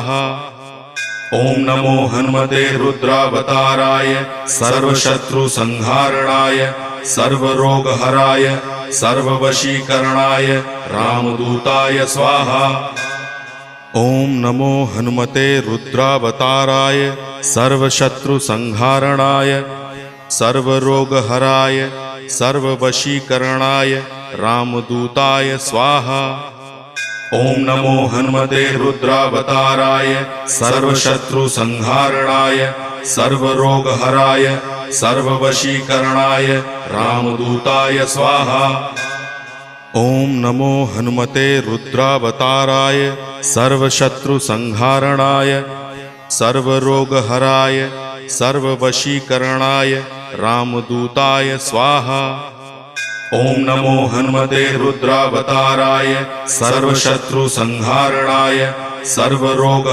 स्वाहा। ओम नमो हनुमते रुद्रावताराय सर्वशत्रुसंहारणाय सर्वरोगहराय सर्ववशीकरणाय रामदूताय स्वाहा। ओम नमो हनुमते रुद्रावताराय सर्वशत्रुसंहारणाय सर्वरोगहराय सर्ववशीकरणाय रामदूताय स्वाहा। ओम नमो हनुमते रुद्रावताराय सर्वशत्रुसंहारणाय सर्वरोगहराय सर्ववशीकरणाय रामदूताय स्वाहा। ओम नमो हनुमते रुद्रावताराय सर्वशत्रुसंहारणाय सर्वरोगहराय सर्ववशीकरणाय रामदूताय स्वाहा। ओम नमो हनुमते रुद्रावताराय सर्वशत्रुसंहारणाय सर्वरोग